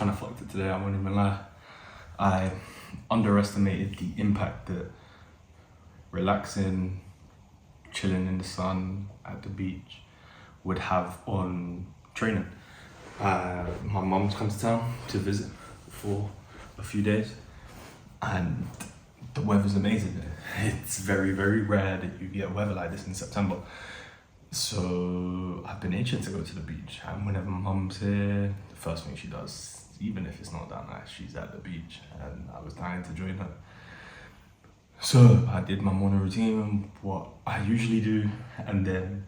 kind of fucked it today, I won't even lie. I underestimated the impact that relaxing, chilling in the sun at the beach would have on training. My mum's come to town to visit for a few days, and the weather's amazing there. It's very, very rare that you get weather like this in September. So I've been itching to go to the beach, and whenever my mum's here, the first thing she does, even if it's not that nice, she's at the beach, and I was dying to join her. So I did my morning routine, what I usually do, and then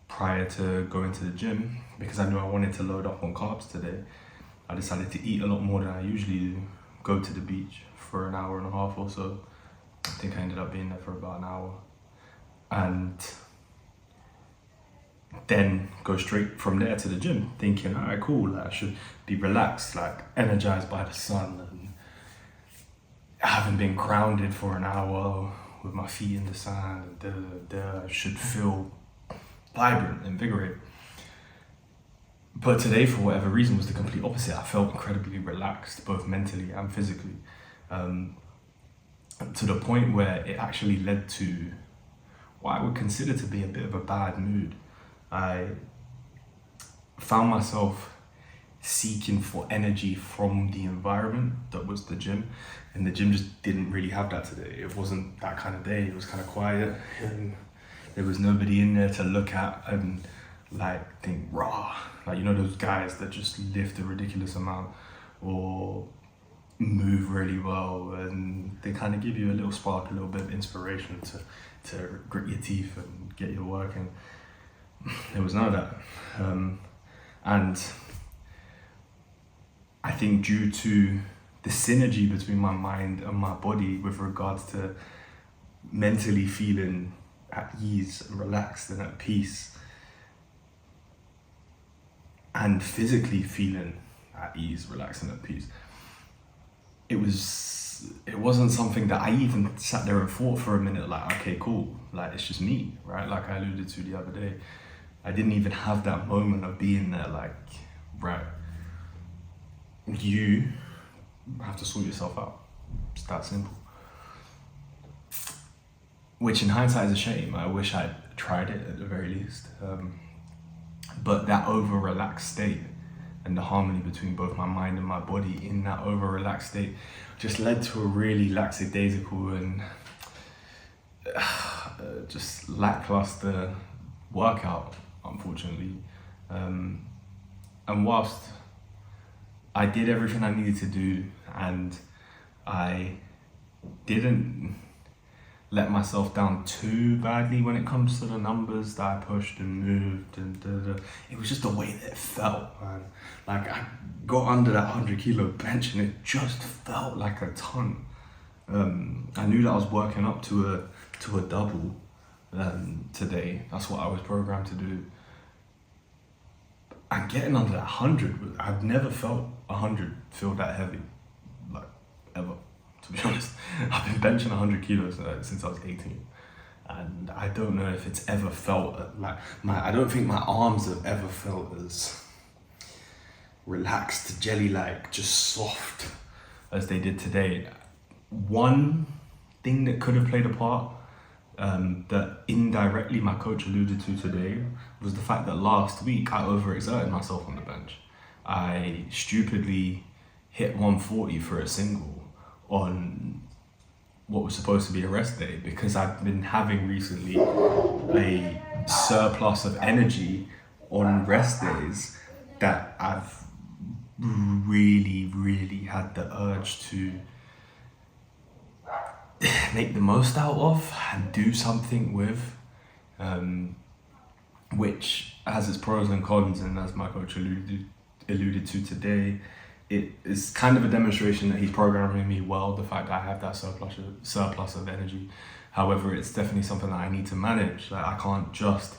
prior to going to the gym, because I knew I wanted to load up on carbs today, I decided to eat a lot more than I usually do, go to the beach for an hour and a half or so. I think I ended up being there for about an hour. And then go straight from there to the gym, thinking, all right, cool, like, I should be relaxed, like energized by the sun, and having been grounded for an hour with my feet in the sand, I should feel vibrant, invigorated. But today, for whatever reason, was the complete opposite. I felt incredibly relaxed, both mentally and physically, to the point where it actually led to what I would consider to be a bit of a bad mood. I found myself seeking for energy from the environment that was the gym, and the gym just didn't really have that today. It wasn't that kind of day. It was kind of quiet, and there was nobody in there to look at and like think raw, like, you know, those guys that just lift a ridiculous amount or move really well, and they kind of give you a little spark, a little bit of inspiration to grit your teeth and get your work in. There was none of that, and I think due to the synergy between my mind and my body with regards to mentally feeling at ease and relaxed and at peace, and physically feeling at ease, relaxed and at peace, it wasn't something that I even sat there and thought for a minute, like, okay, cool, like, it's just me, right? Like I alluded to the other day, I didn't even have that moment of being there, like, right, you have to sort yourself out. It's that simple. Which in hindsight is a shame. I wish I'd tried it at the very least. But that over-relaxed state and the harmony between both my mind and my body in that over-relaxed state just led to a really lackadaisical and just lackluster workout, unfortunately. And whilst I did everything I needed to do, and I didn't let myself down too badly when it comes to the numbers that I pushed and moved, and it was just the way that it felt, man. Like, I got under that 100 kilo bench and it just felt like a ton. I knew that I was working up to a double today. That's what I was programmed to do. And getting under that 100, I've never felt 100 feel that heavy, like, ever, to be honest. I've been benching 100 kilos since I was 18. And I don't know if it's ever felt like, I don't think my arms have ever felt as relaxed, jelly-like, just soft as they did today. One thing that could have played a part, that indirectly my coach alluded to today, was the fact that last week I overexerted myself on the bench. I stupidly hit 140 for a single on what was supposed to be a rest day, because I've been having recently a surplus of energy on rest days that I've really had the urge to make the most out of and do something with, which has its pros and cons. And as my coach alluded to today, it is kind of a demonstration that he's programming me well, the fact that I have that surplus of energy. However, it's definitely something that I need to manage. Like, I can't just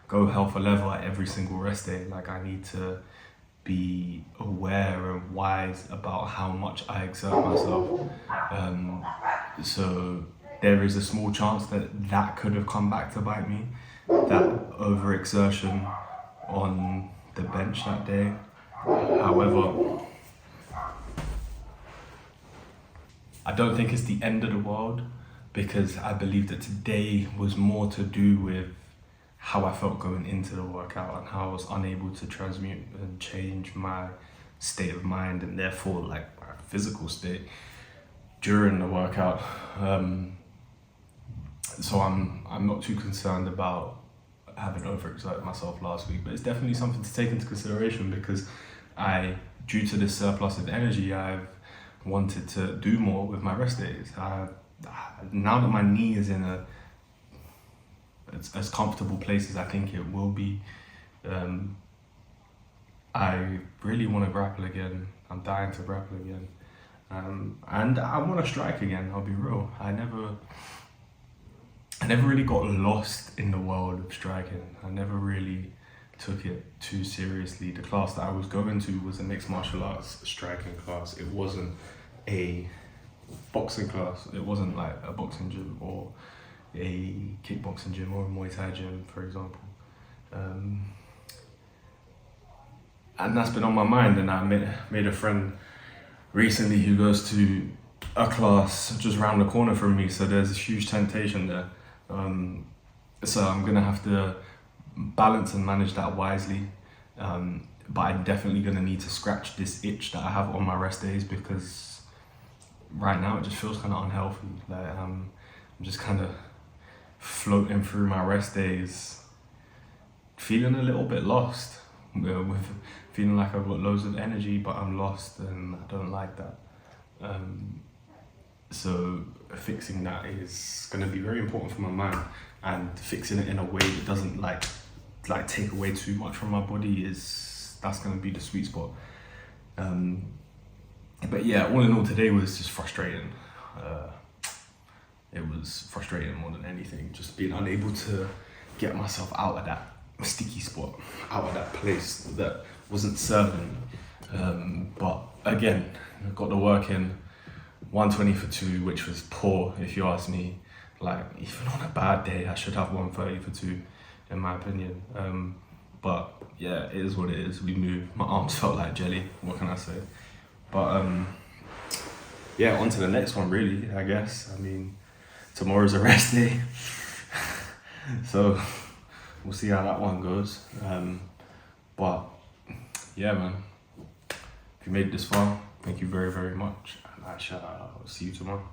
go hell for leather at every single rest day. Like, I need to be aware and wise about how much I exert myself. So there is a small chance that could have come back to bite me, that overexertion on the bench that day. However, I don't think it's the end of the world, because I believe that today was more to do with how I felt going into the workout and how I was unable to transmute and change my state of mind, and therefore like my physical state during the workout. So I'm not too concerned about having overexerted myself last week, but it's definitely something to take into consideration, because due to this surplus of energy, I've wanted to do more with my rest days. Now that my knee is in as comfortable place as I think it will be, I really want to grapple again. I'm dying to grapple again, and I want to strike again. I'll be real. I never really got lost in the world of striking. I never really took it too seriously. The class that I was going to was a mixed martial arts striking class. It wasn't a boxing class. It wasn't like a boxing gym or a kickboxing gym or a Muay Thai gym, for example. And that's been on my mind, and I made a friend recently who goes to a class just around the corner from me, so there's this huge temptation there. So I'm gonna have to balance and manage that wisely, but I'm definitely gonna need to scratch this itch that I have on my rest days, because right now it just feels kind of unhealthy. Like I'm just kind of floating through my rest days, feeling a little bit lost, with feeling like I've got loads of energy but I'm lost, and I don't like that. So fixing that is going to be very important for my mind, and fixing it in a way that doesn't like take away too much from my body that's going to be the sweet spot. But yeah, all in all, today was just frustrating. It was frustrating more than anything, just being unable to get myself out of that sticky spot, out of that place that wasn't serving. But again, I got the work in. 120 for 2, which was poor if you ask me. Like, even on a bad day, I should have 130 for 2, in my opinion. But yeah, it is what it is. We moved. My arms felt like jelly. What can I say? But yeah, on to the next one, really, I guess. I mean, tomorrow's a rest day. So we'll see how that one goes. But yeah, man, if you made it this far, thank you very, very much. And I shall see you tomorrow.